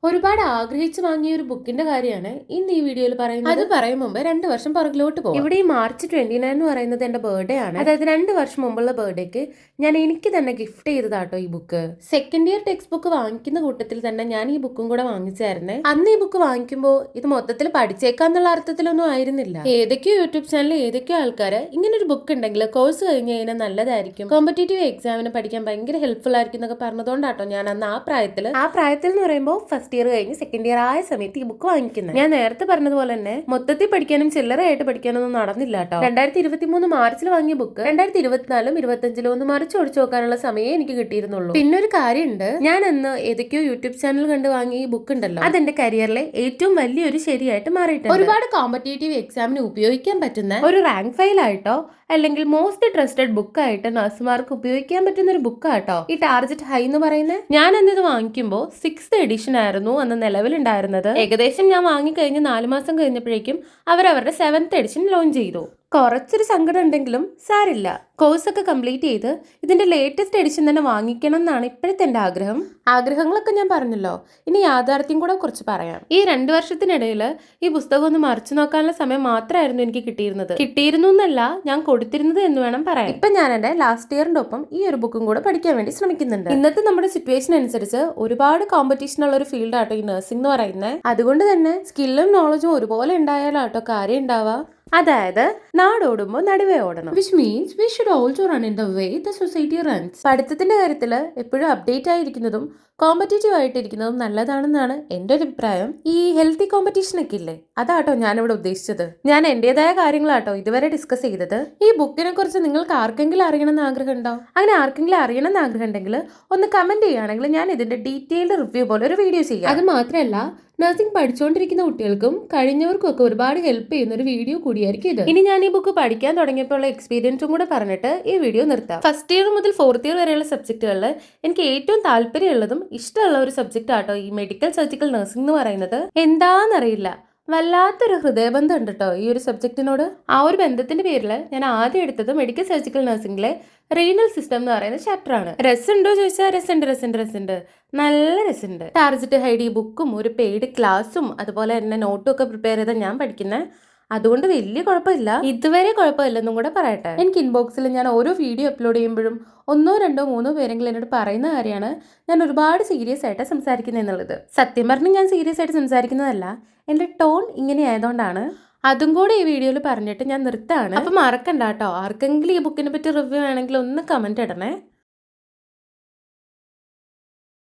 ഒരുപാട് ആഗ്രഹിച്ചു വാങ്ങിയ ഒരു ബുക്കിന്റെ കാര്യമാണ് ഇന്ന് ഈ വീഡിയോയിൽ പറയുന്നത്. അത് പറയും മുമ്പ് 2 വർഷം പുറകിലോട്ട് പോകും. ഇവിടെ ഈ മാർച്ച് 29 എന്ന് പറയുന്നത് എന്റെ ബർത്ത്ഡേ ആണ്. അതായത് 2 വർഷം മുമ്പുള്ള ബർത്ത്ഡേക്ക് ഞാൻ എനിക്ക് തന്നെ ഗിഫ്റ്റ് ചെയ്തതാട്ടോ ഈ book. Second year text book വാങ്ങിക്കുന്ന കൂട്ടത്തിൽ തന്നെ ഞാൻ ഈ ബുക്കും കൂടെ വാങ്ങിച്ചായിരുന്നേ. അന്ന് ഈ ബുക്ക് വാങ്ങിക്കുമ്പോൾ ഇത് മൊത്തത്തിൽ പഠിച്ചേക്കാന്നുള്ള അർത്ഥത്തിലൊന്നും ആയിരുന്നില്ല. ഏതൊക്കെയോ യൂട്യൂബ് ചാനലിൽ ഏതൊക്കെയോ ആൾക്കാർ ഇങ്ങനെ ഒരു ബുക്ക് ഉണ്ടെങ്കിൽ കോഴ്സ് കഴിഞ്ഞ് കഴിഞ്ഞാൽ നല്ലതായിരിക്കും, കോമ്പറ്റേറ്റീവ് എക്സാമിന് പഠിക്കാൻ ഭയങ്കര ഹെൽപ്ഫുൾ ആയിരിക്കും എന്നൊക്കെ പറഞ്ഞതുകൊണ്ടാട്ടോ ഞാൻ അന്ന് ആ പ്രായത്തിൽ എന്ന് പറയുമ്പോൾ ഫസ്റ്റ് ഇയർ കഴിഞ്ഞ് സെക്കൻഡ് ഇയർ ആയ സമയത്ത് ഈ ബുക്ക് വാങ്ങിക്കുന്നത്. ഞാൻ നേരത്തെ പറഞ്ഞതുപോലെ തന്നെ മൊത്തത്തിൽ പഠിക്കാനും ചില്ലറയായിട്ട് പഠിക്കാനൊന്നും നടന്നില്ല കേട്ടോ. 2023 മാർച്ചിൽ വാങ്ങിയ ബുക്ക് 2024 25 ഒന്ന് മറിച്ച് ഒടിച്ചു നോക്കാനുള്ള സമയം എനിക്ക് കിട്ടിയിരുന്നുള്ളൂ. പിന്നെ ഒരു കാര്യമുണ്ട്, ഞാൻ അന്ന് ഏതൊക്കെയോ യൂട്യൂബ് ചാനൽ കണ്ട് വാങ്ങിയ ഈ ബുക്ക് ഉണ്ടല്ലോ, അതെന്റെ കരിയറിലെ ഏറ്റവും വലിയൊരു ശരിയായിട്ട് മാറിയിട്ടുണ്ട്. ഒരുപാട് കോമ്പറ്റേറ്റീവ് എക്സാമിന് ഉപയോഗിക്കാൻ പറ്റുന്ന ഒരു റാങ്ക് ഫയൽ ആയിട്ടോ അല്ലെങ്കിൽ മോസ്റ്റ് ട്രസ്റ്റഡ് ബുക്കായിട്ട് നഴ്സുമാർക്ക് ഉപയോഗിക്കാൻ പറ്റുന്ന ഒരു ബുക്കാട്ടോ ഈ ടാർജറ്റ് ഹൈ എന്ന് പറയുന്നത്. ഞാൻ അന്ന് ഇത് വാങ്ങിക്കുമ്പോൾ 6th എഡിഷൻ ആയിരുന്നു അന്ന് നിലവിലുണ്ടായിരുന്നത്. ഏകദേശം ഞാൻ വാങ്ങിക്കഴിഞ്ഞ് 4 മാസം കഴിഞ്ഞപ്പോഴേക്കും അവരുടെ 7th എഡിഷൻ ലോഞ്ച് ചെയ്തു. കുറച്ചൊരു സങ്കടം ഉണ്ടെങ്കിലും സാരില്ല, കോഴ്സൊക്കെ കംപ്ലീറ്റ് ചെയ്ത് ഇതിന്റെ ലേറ്റസ്റ്റ് എഡിഷൻ തന്നെ വാങ്ങിക്കണം എന്നാണ് ഇപ്പോഴത്തെ എൻ്റെ ആഗ്രഹം. ആഗ്രഹങ്ങളൊക്കെ ഞാൻ പറഞ്ഞല്ലോ, ഇനി യാഥാർത്ഥ്യം കൂടെ കുറച്ച് പറയാം. ഈ 2 വർഷത്തിനിടയിൽ ഈ പുസ്തകം ഒന്ന് മറിച്ചു നോക്കാനുള്ള സമയം മാത്രമായിരുന്നു എനിക്ക് കിട്ടിയിരുന്നു എന്നല്ല, ഞാൻ കൊടുത്തിരുന്നത് എന്ന് വേണം പറയാൻ. ഇപ്പൊ ഞാൻ എൻ്റെ ലാസ്റ്റ് ഇയറിന്റെ ഒപ്പം ഈ ഒരു ബുക്കും കൂടെ പഠിക്കാൻ വേണ്ടി ശ്രമിക്കുന്നുണ്ട്. ഇന്നത്തെ നമ്മുടെ സിറ്റുവേഷൻ അനുസരിച്ച് ഒരുപാട് കോമ്പറ്റീഷൻ ഉള്ള ഒരു ഫീൽഡ് ആട്ടോ ഈ നഴ്സിംഗ് എന്ന് പറയുന്നത്. അതുകൊണ്ട് തന്നെ സ്കില്ലും നോളജും ഒരുപോലെ ഉണ്ടായാലാട്ടോ കാര്യം ഉണ്ടാവുക. അതായത് നാടോടുമ്പോൾ നടുവേ ഓടണം, which means we should also run in the way the society runs. പഠിത്തത്തിന്റെ കാര്യത്തിൽ എപ്പോഴും അപ്ഡേറ്റ് ആയിരിക്കുന്നതും കോമ്പറ്റേറ്റീവ് ആയിട്ടിരിക്കുന്നതും നല്ലതാണെന്നാണ് എൻ്റെ ഒരു അഭിപ്രായം. ഈ ഹെൽത്തി കോമ്പറ്റീഷൻ ഒക്കെ ഇല്ലേ, അതാട്ടോ ഞാനിവിടെ ഉദ്ദേശിച്ചത്. ഞാൻ എന്റേതായ കാര്യങ്ങളാട്ടോ ഇതുവരെ ഡിസ്കസ് ചെയ്തത്. ഈ ബുക്കിനെ കുറിച്ച് നിങ്ങൾക്ക് ആർക്കെങ്കിലും അറിയണമെന്ന് ആഗ്രഹം ഉണ്ടോ? അങ്ങനെ ആർക്കെങ്കിലും അറിയണമെന്ന് ആഗ്രഹം ഉണ്ടെങ്കിൽ ഒന്ന് കമന്റ് ചെയ്യുകയാണെങ്കിൽ ഞാൻ ഇതിന്റെ ഡീറ്റെയിൽഡ് റിവ്യൂ പോലെ ഒരു വീഡിയോ ചെയ്യാം. അത് മാത്രമല്ല, നഴ്സിംഗ് പഠിച്ചുകൊണ്ടിരിക്കുന്ന കുട്ടികൾക്കും കഴിഞ്ഞവർക്കും ഒക്കെ ഒരുപാട് ഹെൽപ്പ് ചെയ്യുന്ന ഒരു വീഡിയോ കൂടിയായിരിക്കും ഇത്. ഇനി ഞാൻ ഈ ബുക്ക് പഠിക്കാൻ തുടങ്ങിയപ്പോൾ എക്സ്പീരിയൻസും കൂടെ പറഞ്ഞിട്ട് ഈ വീഡിയോ നിർത്താം. ഫസ്റ്റ് ഇയർ മുതൽ 4th ഇയർ വരെയുള്ള സബ്ജക്റ്റുകളിൽ എനിക്ക് ഏറ്റവും താല്പര്യമുള്ളതും ഇഷ്ടമുള്ള ഒരു സബ്ജക്റ്റ് ആട്ടോ ഈ മെഡിക്കൽ സർജിക്കൽ നഴ്സിംഗ് എന്ന് പറയുന്നത്. എന്താണെന്നറിയില്ല, വല്ലാത്തൊരു ഹൃദയബന്ധം ഉണ്ട് കേട്ടോ ഈ ഒരു സബ്ജക്റ്റിനോട്. ആ ഒരു ബന്ധത്തിന്റെ പേരിൽ ഞാൻ ആദ്യം എടുത്തത് മെഡിക്കൽ സർജിക്കൽ നഴ്സിംഗിലെ റീനൽ സിസ്റ്റം എന്ന് പറയുന്ന ചാപ്റ്റർ ആണ്. രസമുണ്ടോ ചോദിച്ചാൽ രസമുണ്ട്, നല്ല രസമുണ്ട്. ടാർജറ്റ് ഹൈഡി ബുക്കും ഒരു പെയ്ഡ് ക്ലാസ്സും അതുപോലെ തന്നെ നോട്ടും ഒക്കെ പ്രിപ്പയർ ചെയ്താൽ ഞാൻ പഠിക്കുന്നത്. അതുകൊണ്ട് വലിയ കുഴപ്പമില്ല, ഇതുവരെ കുഴപ്പമില്ലെന്നും കൂടെ പറയട്ടെ. എനിക്ക് ഇൻബോക്സിൽ ഞാൻ ഓരോ വീഡിയോ അപ്ലോഡ് ചെയ്യുമ്പോഴും 1, 2, 3 പേരെങ്കിലും എന്നോട് പറയുന്ന കാര്യമാണ് ഞാൻ ഒരുപാട് സീരിയസ് ആയിട്ട് സംസാരിക്കുന്നത് എന്നുള്ളത്. സത്യം പറഞ്ഞ് ഞാൻ സീരിയസ് ആയിട്ട് സംസാരിക്കുന്നതല്ല, എൻ്റെ ടോൺ ഇങ്ങനെ ആയതുകൊണ്ടാണ്. അതും കൂടെ ഈ വീഡിയോയിൽ പറഞ്ഞിട്ട് ഞാൻ നിർത്താണ്. അപ്പൊ മറക്കണ്ട കേട്ടോ, ആർക്കെങ്കിലും ഈ ബുക്കിനെ പറ്റി റിവ്യൂ വേണമെങ്കിൽ ഒന്ന് കമന്റ് ഇടണേ.